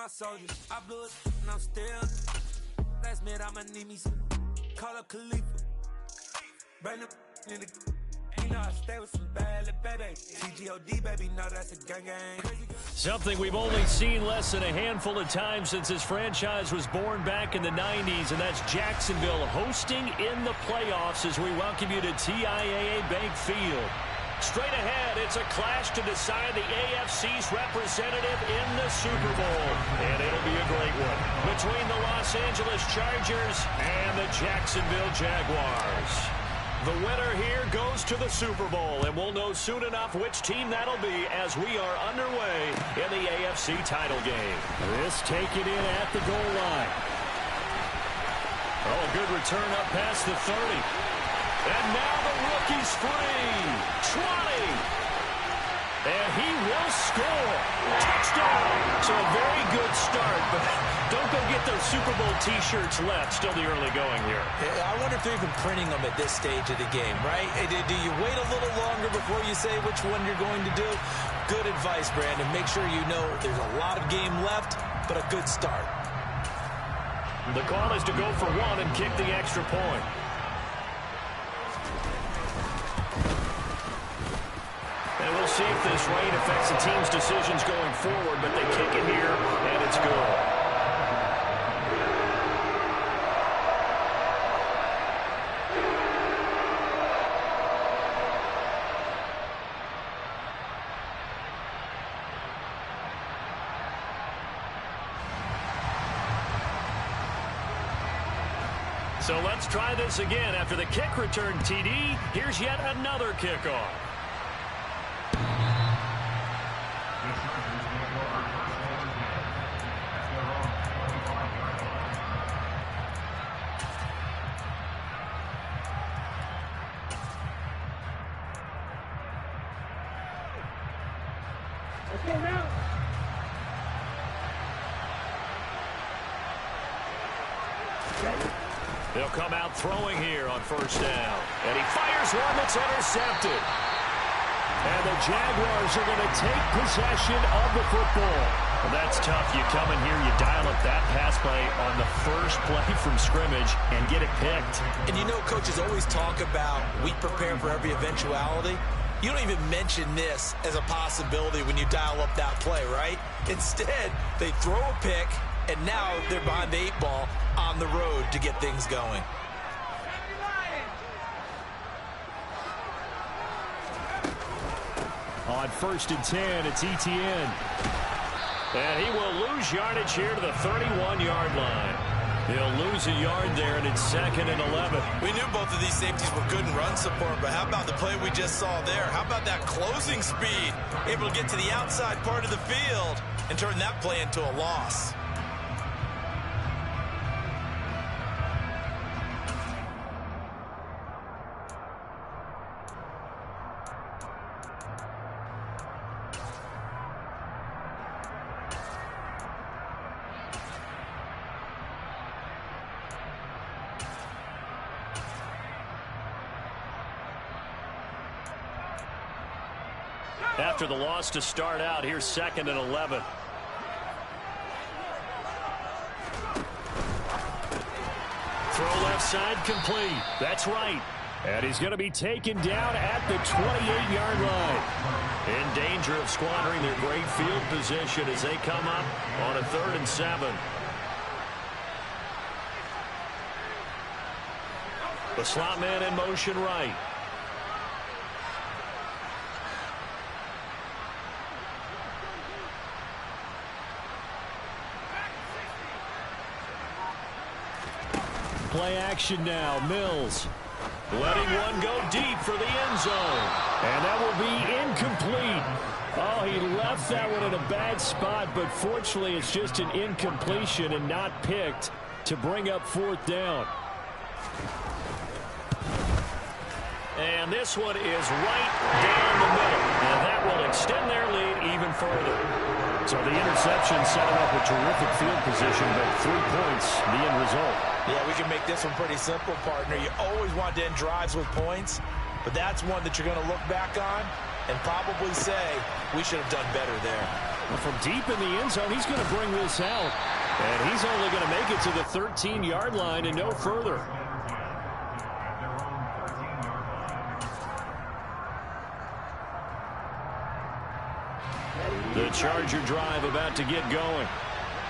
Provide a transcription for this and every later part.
my soldiers. I blew it and I'm still. Last minute I'ma need me some. Call up Khalifa. Bring them in the. You know I stay with some bad little baby. TGOD, baby, no, that's a gang gang. Something we've only seen less than a handful of times since this franchise was born back in the 90s, and that's Jacksonville hosting in the playoffs as we welcome you to TIAA Bank Field. Straight ahead, it's a clash to decide the AFC's representative in the Super Bowl. And it'll be a great one between the Los Angeles Chargers and the Jacksonville Jaguars. The winner here goes to the Super Bowl, and we'll know soon enough which team that'll be as we are underway in the AFC title game. This take it in at the goal line. Oh, good return up past the 30. And now the rookie's free. 20. And he will score. Touchdown. So a very good start, but don't go get those Super Bowl T-shirts left. Still the early going here. I wonder if they're even printing them at this stage of the game, right? Do you wait a little longer before you say which one you're going to do? Good advice, Brandon. Make sure you know there's a lot of game left, but a good start. The call is to go for one and kick the extra point. And we'll see if this rain affects the team's decisions going forward, but they kick it here, and it's good. So let's try this again. After the kick return TD, here's yet another kickoff. They'll come out throwing here on first down. And he fires one that's intercepted. And the Jaguars are going to take possession of the football. Well, that's tough. You come in here, you dial up that pass play on the first play from scrimmage and get it picked. And you know, coaches always talk about we prepare for every eventuality. You don't even mention this as a possibility when you dial up that play, right? Instead, they throw a pick, and now they're behind the 8 ball on the road to get things going. On 1st and 10, it's ETN. And he will lose yardage here to the 31-yard line. He'll lose a yard there, and it's 2nd and 11. We knew both of these safeties were good in run support, but how about the play we just saw there? How about that closing speed? Able to get to the outside part of the field and turn that play into a loss. After the loss to start out, here's 2nd and 11. Throw left side complete. That's right. And he's going to be taken down at the 28-yard line. In danger of squandering their great field position as they come up on a 3rd and 7. The slot man in motion right. Play action now. Mills letting one go deep for the end zone. And that will be incomplete. Oh, he left that one in a bad spot, but fortunately it's just an incompletion and not picked to bring up 4th down. And this one is right down the middle. And that will extend their lead even further. So the interception set him up with terrific field position, but 3 points, the end result. Yeah, we can make this one pretty simple, partner. You always want to end drives with points, but that's one that you're going to look back on and probably say we should have done better there. From deep in the end zone, he's going to bring this out. And he's only going to make it to the 13-yard line and no further. The Charger drive about to get going.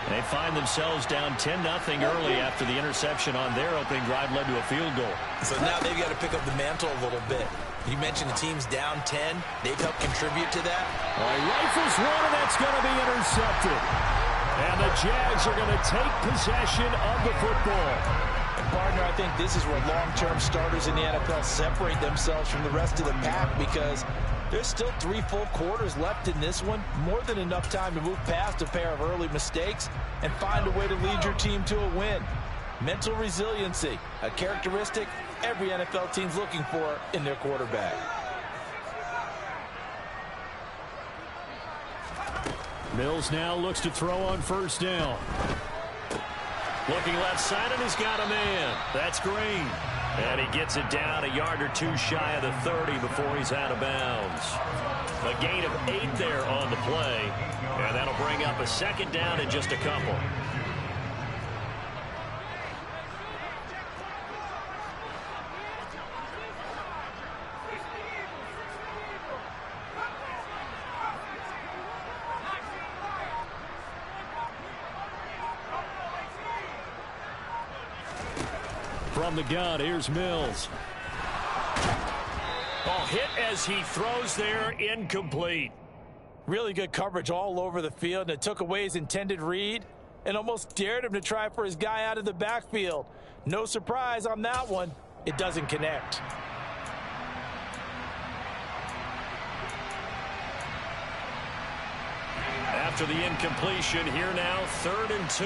They find themselves down 10-0 early after the interception on their opening drive led to a field goal. So now they've got to pick up the mantle a little bit. You mentioned the team's down 10. They've helped contribute to that. All right, rifles one, and that's going to be intercepted. And the Jags are going to take possession of the football. And partner, I think this is where long-term starters in the NFL separate themselves from the rest of the pack, because there's still 3 full quarters left in this one. More than enough time to move past a pair of early mistakes and find a way to lead your team to a win. Mental resiliency, a characteristic every NFL team's looking for in their quarterback. Mills now looks to throw on first down. Looking left side, and he's got a man. That's Green. And he gets it down a yard or two shy of the 30 before he's out of bounds. A gain of 8 there on the play. And that'll bring up a second down in just a couple. From the gun, here's Mills. Oh, hit as he throws there, incomplete. Really good coverage all over the field, and it took away his intended read and almost dared him to try for his guy out of the backfield. No surprise on that one. It doesn't connect. After the incompletion, here now, 3rd and 2.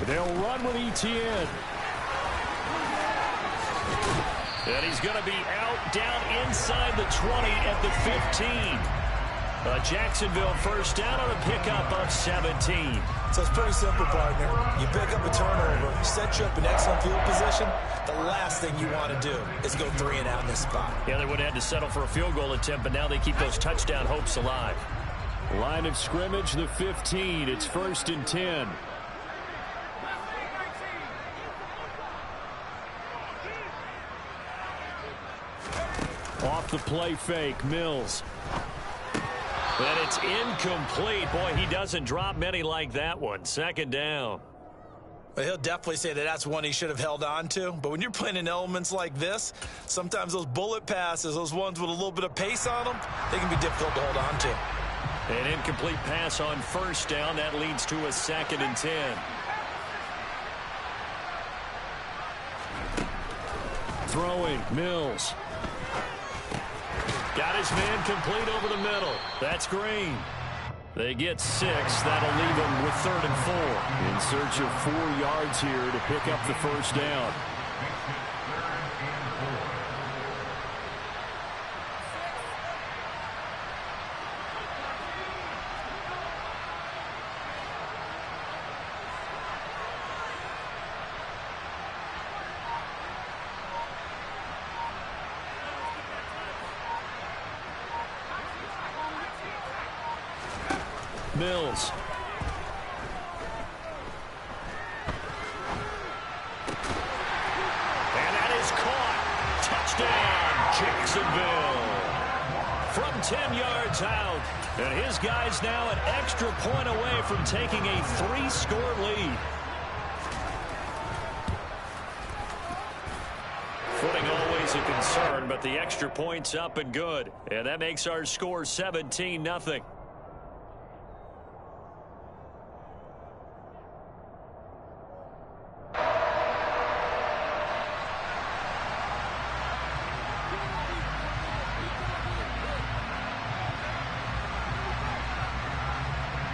They'll run with Etienne. And he's going to be out down inside the 20 at the 15. Jacksonville first down on a pickup of 17. So it's pretty simple, partner. You pick up a turnover, set you up in excellent field position. The last thing you want to do is go 3 and out in this spot. Yeah, they would have had to settle for a field goal attempt, but now they keep those touchdown hopes alive. Line of scrimmage, the 15. It's 1st and 10. Off the play fake, Mills. And it's incomplete. Boy, he doesn't drop many like that one. 2nd down. Well, he'll definitely say that that's one he should have held on to. But when you're playing in elements like this, sometimes those bullet passes, those ones with a little bit of pace on them, they can be difficult to hold on to. An incomplete pass on first down. That leads to a 2nd and 10. Throwing, Mills. Got his man complete over the middle. That's Green. They get 6. That'll leave them with 3rd and 4. In search of 4 yards here to pick up the first down. Mills. And that is caught. Touchdown, Jacksonville. From 10 yards out. And his guys now an extra point away from taking a 3-score lead. Footing always a concern, but the extra point's up and good. And that makes our score 17-0.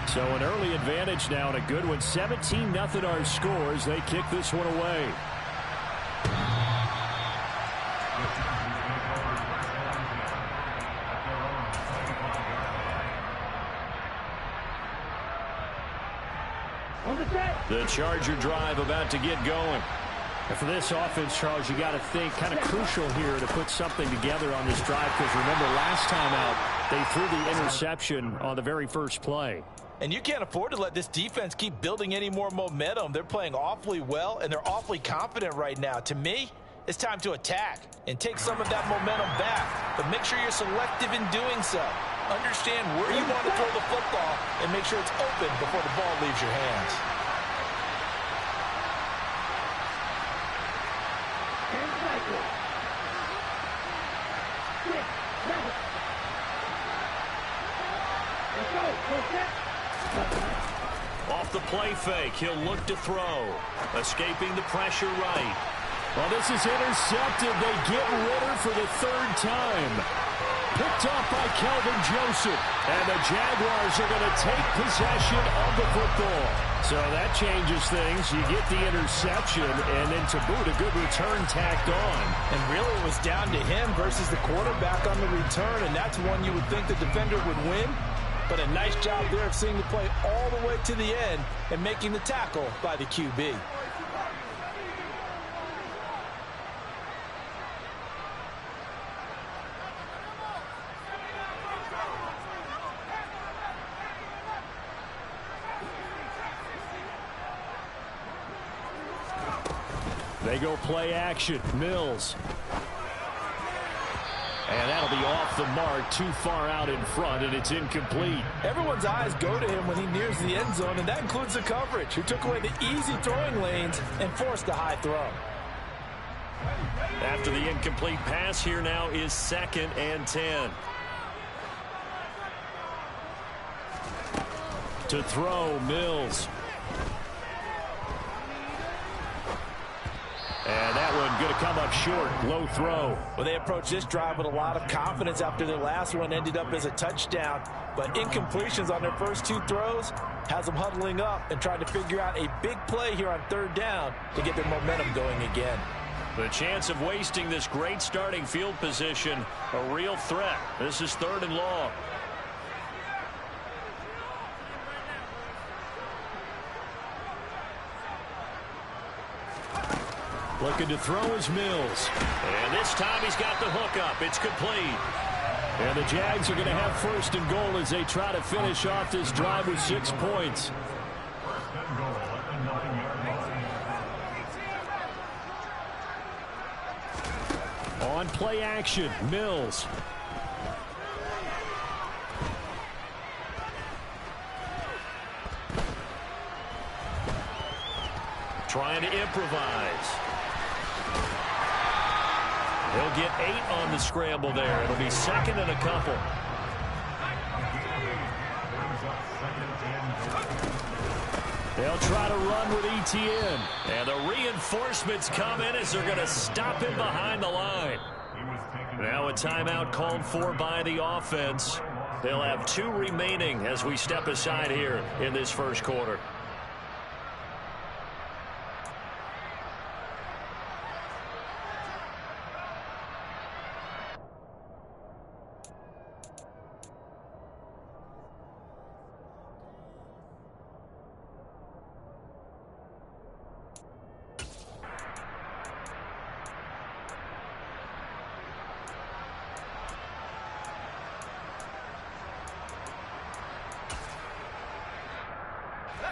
So an early advantage now and a good one. 17-0 our scores. They kick this one away. The Charger drive about to get going. And for this offense, Charles, you got to think kind of crucial here to put something together on this drive, because remember last time out they threw the interception on the very first play. And you can't afford to let this defense keep building any more momentum. They're playing awfully well, and they're awfully confident right now. To me, it's time to attack and take some of that momentum back. But make sure you're selective in doing so. Understand where you want to throw the football and make sure it's open before the ball leaves your hands. Off the play fake, he'll look to throw. Escaping the pressure right. Well, this is intercepted. They get Ritter for the third time. Picked off by Kelvin Joseph. And the Jaguars are going to take possession of the football. So that changes things. You get the interception, and then to boot, a good return tacked on. And really it was down to him versus the quarterback on the return, and that's one you would think the defender would win. But a nice job there of seeing the play all the way to the end and making the tackle by the QB. They go play action. Mills. And that'll be off the mark, too far out in front, and it's incomplete. Everyone's eyes go to him when he nears the end zone, and that includes the coverage, who took away the easy throwing lanes and forced a high throw. After the incomplete pass, here now is 2nd and 10. To throw, Mills. And that one going to come up short. Low throw. Well, they approached this drive with a lot of confidence after their last one ended up as a touchdown. But incompletions on their first 2 throws has them huddling up and trying to figure out a big play here on 3rd down to get their momentum going again. The chance of wasting this great starting field position, a real threat. This is 3rd and long. Looking to throw is Mills. And this time he's got the hook up. It's complete. And the Jags are going to have 1st and goal as they try to finish off this drive with 6 points. On play action, Mills. Trying to improvise. He'll get 8 on the scramble there. It'll be 2nd and a couple. They'll try to run with ETN. And the reinforcements come in as they're going to stop him behind the line. Now a timeout called for by the offense. They'll have 2 remaining as we step aside here in this first quarter.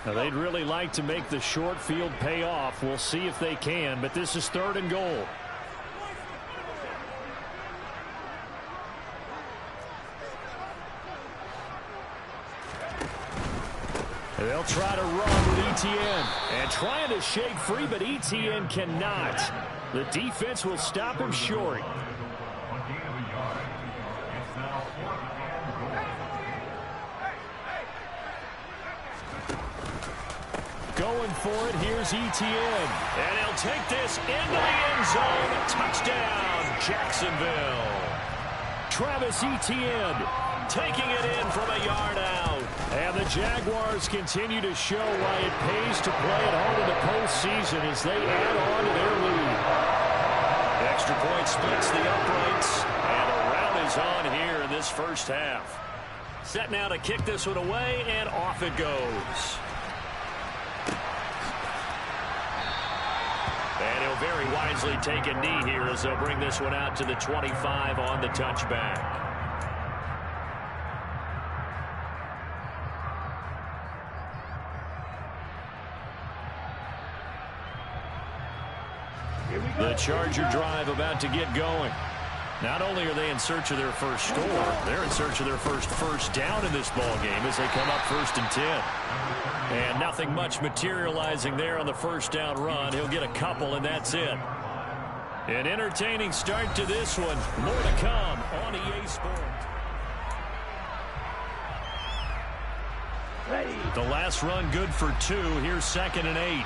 Now, they'd really like to make the short field pay off. We'll see if they can, but this is 3rd and goal. They'll try to run with ETN. And trying to shake free, but ETN cannot. The defense will stop him short. Going for it, here's ETN. And he'll take this into the end zone. Touchdown, Jacksonville. Travis Etienne taking it in from a yard out. And the Jaguars continue to show why it pays to play at home in the postseason as they add on to their lead. The extra point splits the uprights, and a rout is on here in this first half. Set now to kick this one away, and off it goes. And he'll he'll very wisely take a knee here as they'll bring this one out to the 25 on the touchback. The Charger drive about to get going. Not only are they in search of their first score, they're in search of their first down in this ball game as they come up 1st and 10. And nothing much materializing there on the first down run. He'll get a couple, and that's it. An entertaining start to this one. More to come on EA Sports. The last run good for 2. Here's 2nd and 8.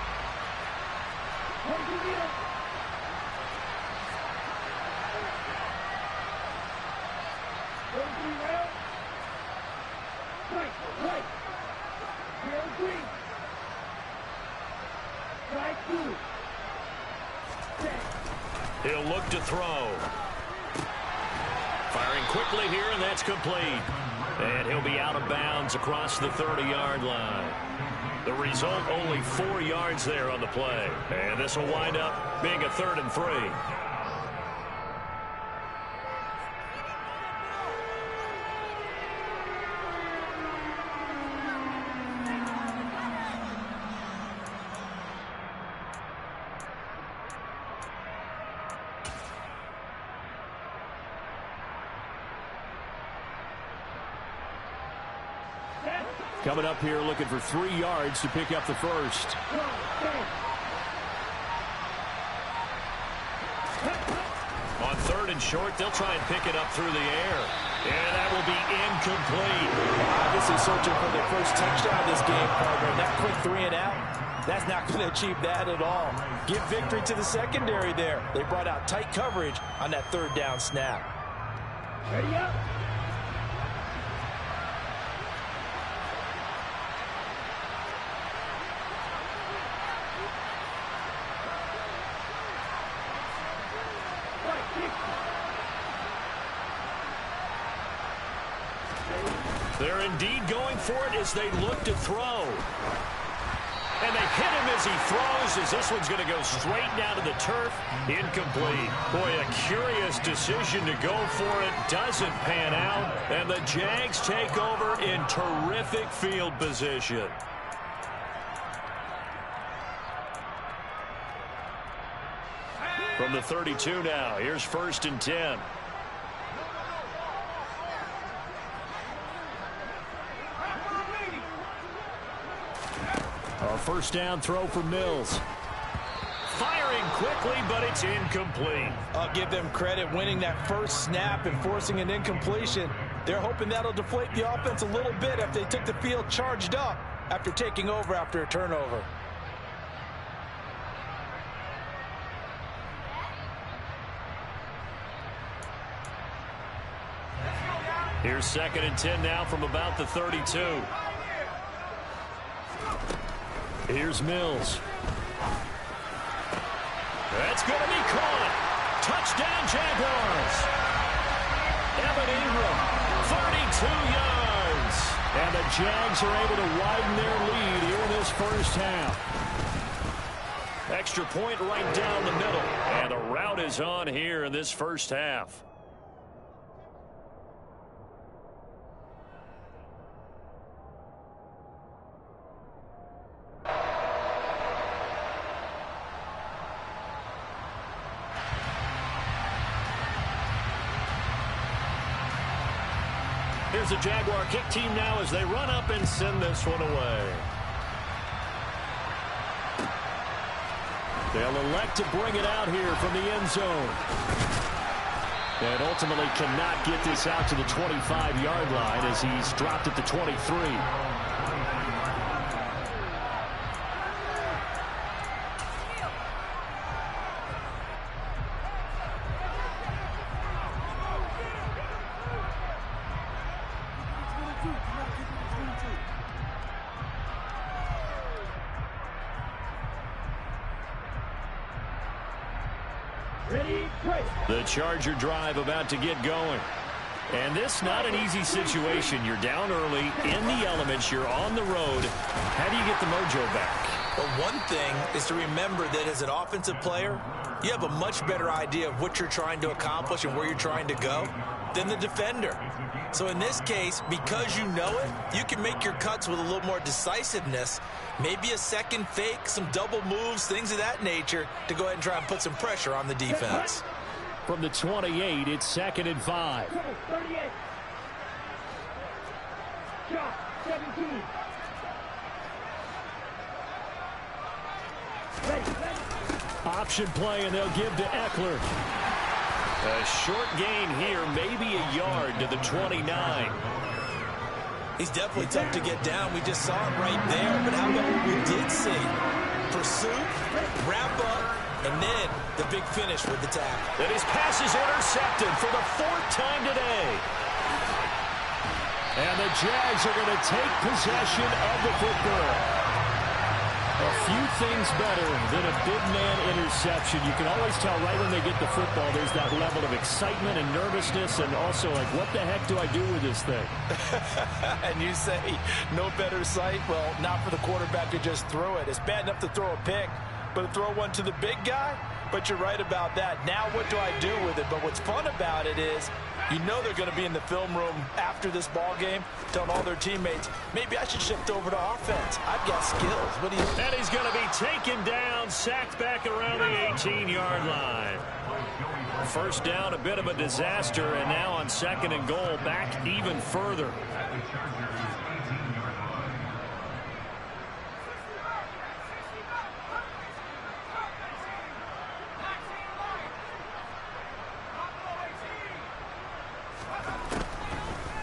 He'll look to throw. Firing quickly here, and that's complete. And he'll be out of bounds across the 30-yard line. The result, only 4 yards there on the play. And this will wind up being a 3rd and 3. Coming up here looking for 3 yards to pick up the first. On 3rd and short, they'll try and pick it up through the air. And that will be incomplete. Obviously searching for their first touchdown this game, partner. That quick 3 and out, that's not going to achieve that at all. Give victory to the secondary there. They brought out tight coverage on that 3rd down snap. Ready up. They're indeed going for it as they look to throw. And they hit him as he throws, as this one's going to go straight down to the turf. Incomplete. Boy, a curious decision to go for it. Doesn't pan out. And the Jags take over in terrific field position. From the 32 now, here's 1st and 10. A first down throw for Mills. Firing quickly, but it's incomplete. I'll give them credit winning that first snap and forcing an incompletion. They're hoping that'll deflate the offense a little bit after they took the field charged up after taking over after a turnover. Here's 2nd and 10 now from about the 32. Here's Mills. That's going to be caught. Touchdown, Jaguars. Evan Ingram, 32 yards. And the Jags are able to widen their lead here in this first half. Extra point right down the middle. And the rout is on here in this first half. Here's the Jaguar kick team now as they run up and send this one away. They'll elect to bring it out here from the end zone. And ultimately cannot get this out to the 25-yard line as he's dropped at the 23. The Charger drive about to get going. And this not an easy situation. You're down early, in the elements, you're on the road. How do you get the mojo back? Well, one thing is to remember that as an offensive player, you have a much better idea of what you're trying to accomplish and where you're trying to go than the defender. So in this case, because you know it, you can make your cuts with a little more decisiveness, maybe a second fake, some double moves, things of that nature, to go ahead and try and put some pressure on the defense. From the 28, it's 2nd and 5. 38. Shot 17. Ready. Option play, and they'll give to Eckler. A short gain here, maybe a yard to the 29. He's definitely tough to get down. We just saw it right there. But how about what we did see? Pursuit, wrap up, and then the big finish with the tackle. And his pass is intercepted for the 4th time today. And the Jags are going to take possession of the football. A few things better than a big man interception. You can always tell right when they get the football, there's that level of excitement and nervousness, and also like, what the heck do I do with this thing? And you say, no better sight? Well, not for the quarterback to just throw it. It's bad enough to throw a pick, but to throw one to the big guy? But you're right about that. Now what do I do with it? But what's fun about it is, you know they're going to be in the film room after this ball game telling all their teammates, maybe I should shift over to offense. I've got skills. What do you think? And he's going to be taken down, sacked back around the 18-yard line. First down, a bit of a disaster, and now on 2nd and goal, back even further.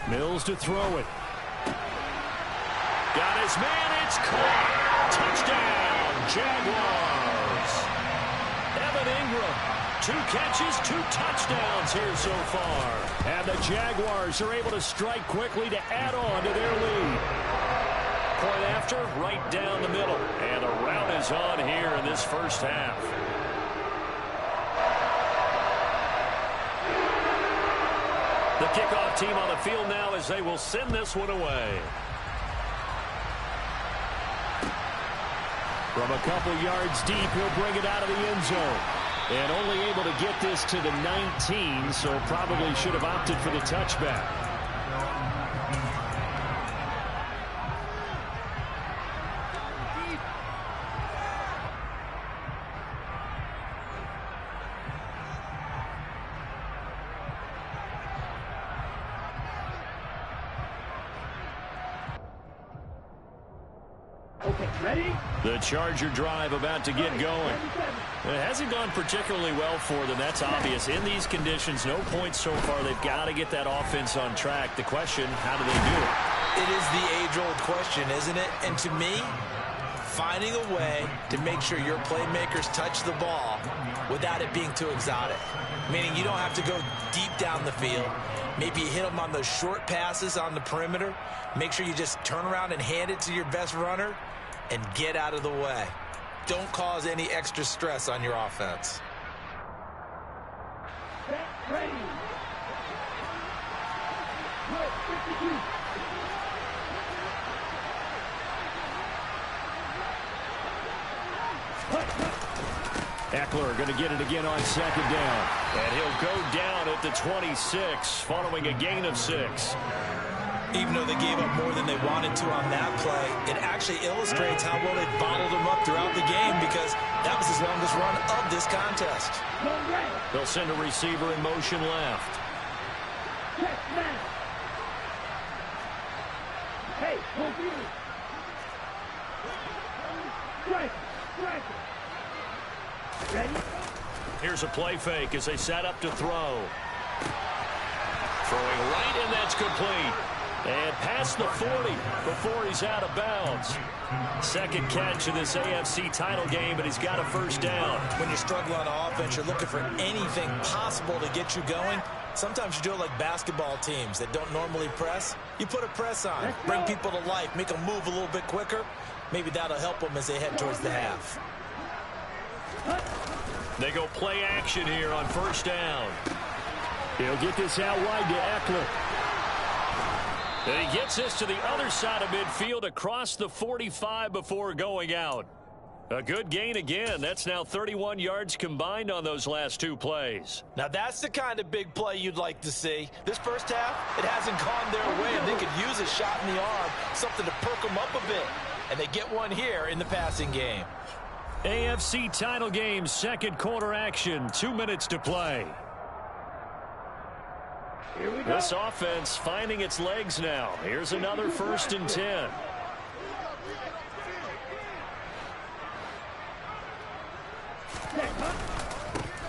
Mills to throw it. Got his man, it's caught. Touchdown, Jaguars. Evan Ingram, 2 catches, 2 touchdowns here so far. And the Jaguars are able to strike quickly to add on to their lead. Point after, right down the middle. And a rout is on here in this first half. The kickoff team on the field now as they will send this one away. From a couple yards deep, he'll bring it out of the end zone. And only able to get this to the 19, so probably should have opted for the touchback. Okay, ready? The Charger drive about to get going. It hasn't gone particularly well for them, that's obvious. In these conditions, no points so far. They've got to get that offense on track. The question, how do they do it? It is the age-old question, isn't it? And to me, finding a way to make sure your playmakers touch the ball without it being too exotic. Meaning you don't have to go deep down the field. Maybe you hit them on those short passes on the perimeter. Make sure you just turn around and hand it to your best runner and get out of the way. Don't cause any extra stress on your offense. Set, ready. Good, 52. Eckler going to get it again on 2nd down. And he'll go down at the 26 following a gain of 6. Even though they gave up more than they wanted to on that play, it actually illustrates how well they bottled them up throughout the game because that was his longest run of this contest. They'll send a receiver in motion left. Check now. Hey, hold you. Strike. Ready? Here's a play fake as they set up to throw. Throwing right, and that's complete. And past the 40 before he's out of bounds. Second catch in this AFC title game, and he's got a first down. When you're struggling on offense, you're looking for anything possible to get you going. Sometimes you do it like basketball teams that don't normally press. You put a press on, bring people to life, make them move a little bit quicker. Maybe that'll help them as they head towards the half. They go play action here on first down. He'll get this out wide to Eckler. And he gets this to the other side of midfield across the 45 before going out. A good gain again. That's now 31 yards combined on those last two plays. Now that's the kind of big play you'd like to see. This first half, it hasn't gone their way, and they could use a shot in the arm, something to perk them up a bit. And they get one here in the passing game. AFC title game, second quarter action, 2 minutes to play. This offense finding its legs now. Here's another 1st and 10.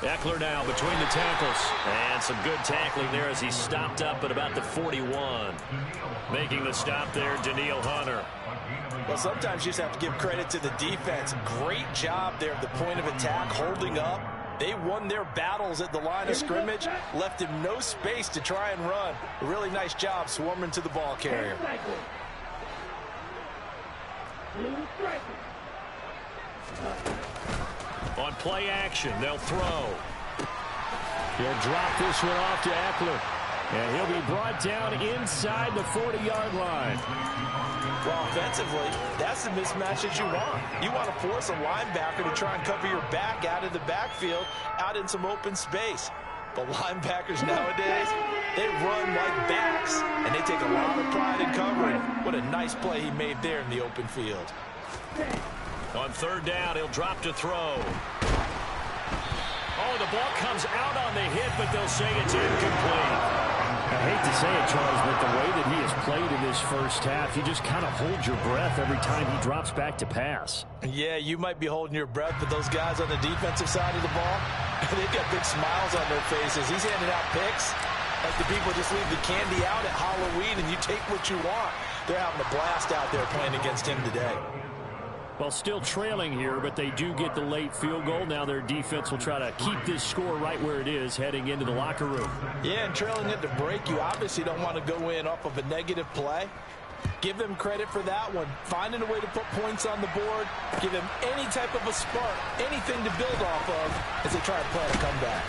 Eckler now between the tackles. And some good tackling there as he stopped up at about the 41. Making the stop there, Danielle Hunter. Well, sometimes you just have to give credit to the defense. Great job there at the point of attack, holding up. They won their battles at the line of scrimmage, left him no space to try and run. A really nice job swarming to the ball carrier. On play action, they'll throw. He'll drop this one off to Eckler. And he'll be brought down inside the 40-yard line. Well, offensively, that's the mismatch that you want. You want to force a linebacker to try and cover your back out of the backfield, out in some open space. But linebackers nowadays, they run like backs, and they take a lot of pride in covering. What a nice play he made there in the open field. On 3rd down, he'll drop to throw. Oh, the ball comes out on the hit, but they'll say it's incomplete. I hate to say it, Charles, but the way that he has played in this first half, you just kind of hold your breath every time he drops back to pass. Yeah, you might be holding your breath, but those guys on the defensive side of the ball, they've got big smiles on their faces. He's handing out picks like the people just leave the candy out at Halloween and you take what you want. They're having a blast out there playing against him today. Well, still trailing here, but they do get the late field goal. Now their defense will try to keep this score right where it is heading into the locker room. Yeah, and trailing at the break, you obviously don't want to go in off of a negative play. Give them credit for that one. Finding a way to put points on the board. Give them any type of a spark, anything to build off of as they try to plan a comeback.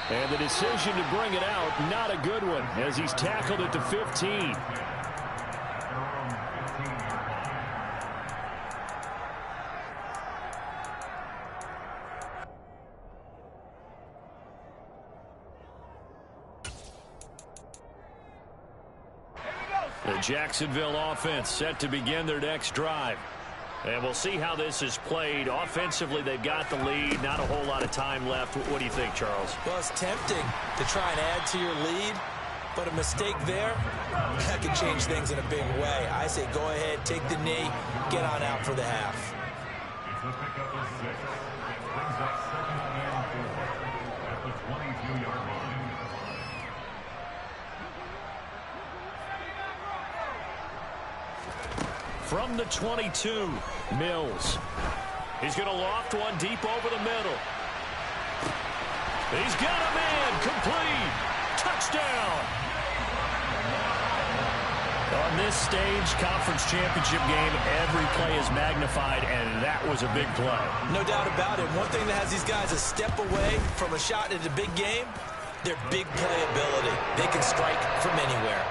And the decision to bring it out, not a good one, as he's tackled at the 15. The Jacksonville offense set to begin their next drive. And we'll see how this is played. Offensively, they've got the lead. Not a whole lot of time left. What do you think, Charles? Well, it's tempting to try and add to your lead, but a mistake there, that can change things in a big way. I say go ahead, take the knee, get on out for the half. From the 22, Mills. He's going to loft one deep over the middle. He's got a man, complete. Touchdown. On this stage, conference championship game, every play is magnified, and that was a big play. No doubt about it. One thing that has these guys a step away from a shot at a big game, their big playability. They can strike from anywhere.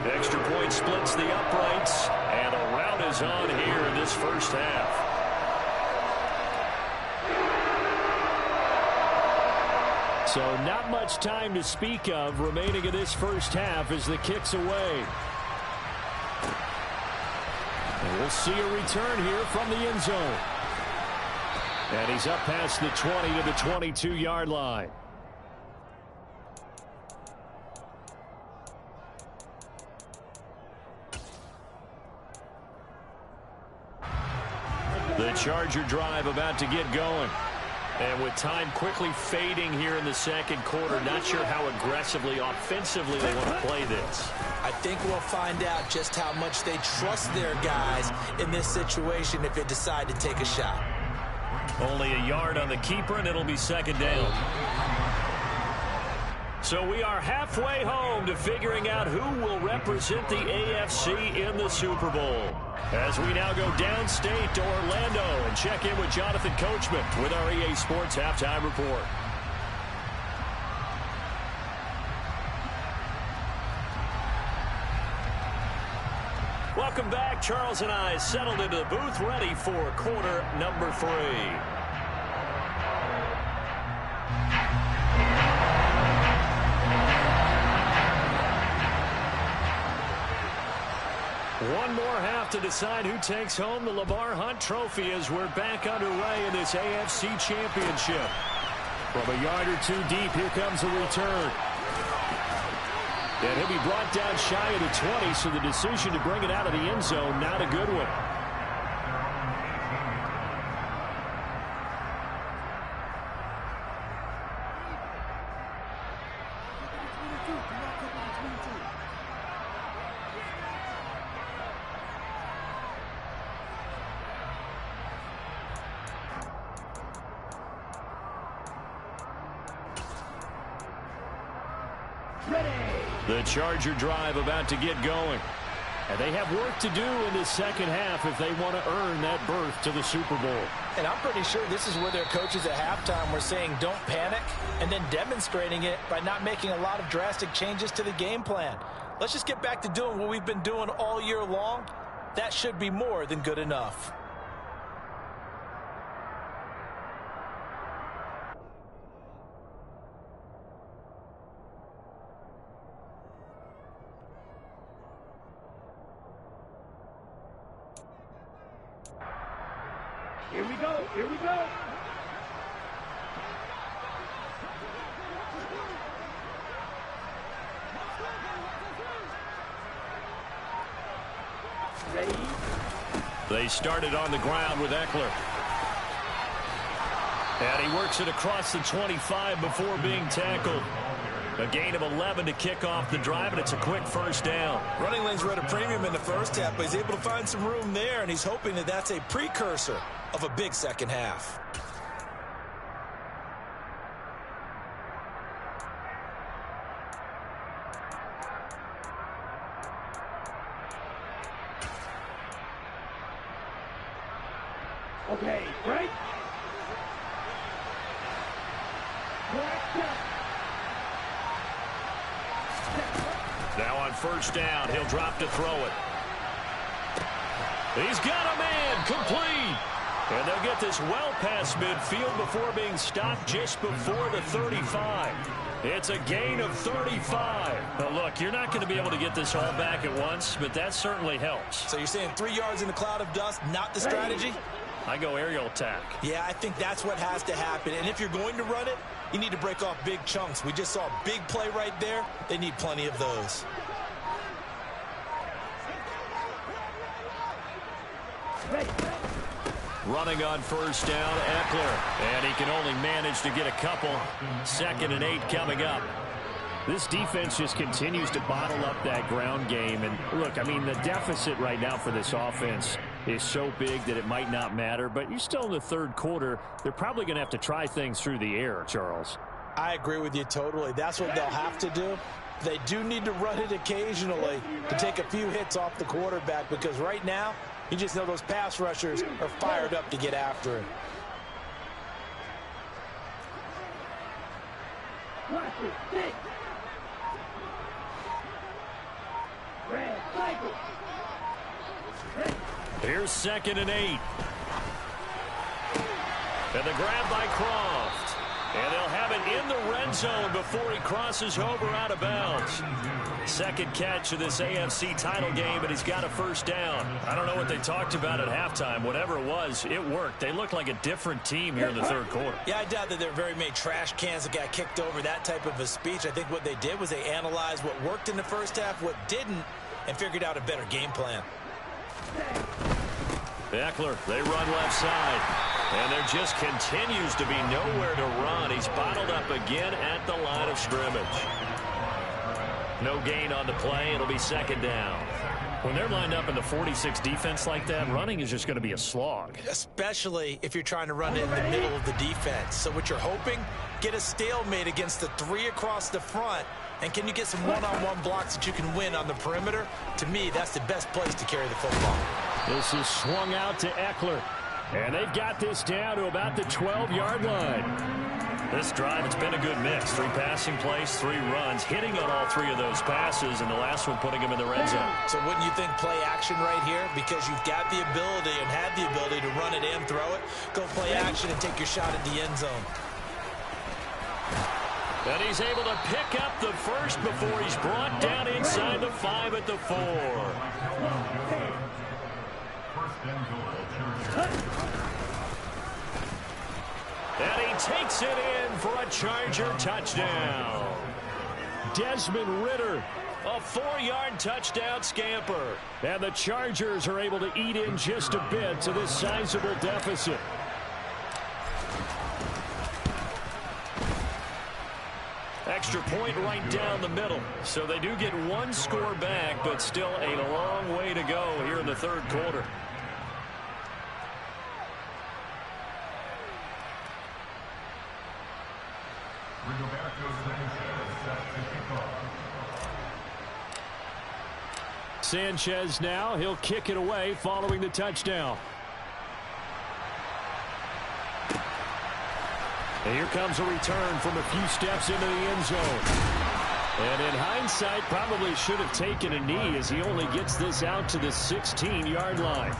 The extra point splits the uprights, and a rout is on here in this first half. So not much time to speak of remaining in this first half as the kick's away. And we'll see a return here from the end zone. And he's up past the 20 to the 22-yard line. The Charger drive about to get going. And with time quickly fading here in the second quarter, not sure how aggressively, offensively they want to play this. I think we'll find out just how much they trust their guys in this situation if they decide to take a shot. Only a yard on the keeper, and it'll be second down. So we are halfway home to figuring out who will represent the AFC in the Super Bowl. As we now go downstate to Orlando and check in with Jonathan Coachman with our EA Sports Halftime Report. Welcome back. Charles and I settled into the booth, ready for quarter number 3. One more half to decide who takes home the Lamar Hunt Trophy as we're back underway in this AFC Championship. From a yard or two deep, here comes a return. And he'll be brought down shy of the 20, so the decision to bring it out of the end zone, not a good one. The Charger drive about to get going. And they have work to do in the second half if they want to earn that berth to the Super Bowl. And I'm pretty sure this is where their coaches at halftime were saying don't panic, and then demonstrating it by not making a lot of drastic changes to the game plan. Let's just get back to doing what we've been doing all year long. That should be more than good enough. Here we go. Here we go. Ready? They started on the ground with Eckler. And he works it across the 25 before being tackled. A gain of 11 to kick off the drive, and it's a quick first down. Running lanes were at a premium in the first half, but he's able to find some room there, and he's hoping that that's a precursor of a big second half. Okay, right? Now on first down, he'll drop to throw it. He's got a man, complete. And they'll get this well past midfield before being stopped just before the 35. It's a gain of 35. But look, you're not going to be able to get this all back at once, but that certainly helps. So you're saying 3 yards in the cloud of dust, not the strategy? I go aerial attack. Yeah, I think that's what has to happen. And if you're going to run it, you need to break off big chunks. We just saw a big play right there. They need plenty of those. Running on first down, Eckler. And he can only manage to get a couple. 2nd and 8 coming up. This defense just continues to bottle up that ground game. And look, I mean, the deficit right now for this offense is so big that it might not matter. But you're still in the third quarter. They're probably going to have to try things through the air, Charles. I agree with you totally. That's what they'll have to do. They do need to run it occasionally to take a few hits off the quarterback, because right now, you just know those pass rushers are fired up to get after it. Here's 2nd and 8. And the grab by Croft. And they'll have it in the red zone before he crosses over out of bounds. Second catch of this AFC title game, and he's got a first down. I don't know what they talked about at halftime. Whatever it was, it worked. They look like a different team here in the third quarter. Yeah, I doubt that there are very many trash cans that got kicked over, that type of a speech. I think what they did was they analyzed what worked in the first half, what didn't, and figured out a better game plan. Eckler, they run left side. And there just continues to be nowhere to run. He's bottled up again at the line of scrimmage. No gain on the play. It'll be 2nd down. When they're lined up in the 46 defense like that, running is just going to be a slog. Especially if you're trying to run it in the middle of the defense. So what you're hoping, get a stalemate against the 3 across the front. And can you get some one-on-one blocks that you can win on the perimeter? To me, that's the best place to carry the football. This is swung out to Eckler. And they've got this down to about the 12-yard line. This drive, it's been a good mix. 3 passing plays, 3 runs, hitting on all 3 of those passes, and the last one putting him in the red zone. So wouldn't you think play action right here? Because you've got the ability and had the ability to run it and throw it. Go play action and take your shot at the end zone. And he's able to pick up the first before he's brought down inside the 5 at the 4. And he takes it in for a Charger touchdown. Desmond Ridder, a 4-yard touchdown scamper. And the Chargers are able to eat in just a bit to this sizable deficit. Extra point right down the middle. So they do get 1 score back, but still a long way to go here in the 3rd quarter. Sanchez now, he'll kick it away following the touchdown. And here comes a return from a few steps into the end zone. And in hindsight, probably should have taken a knee as he only gets this out to the 16-yard line.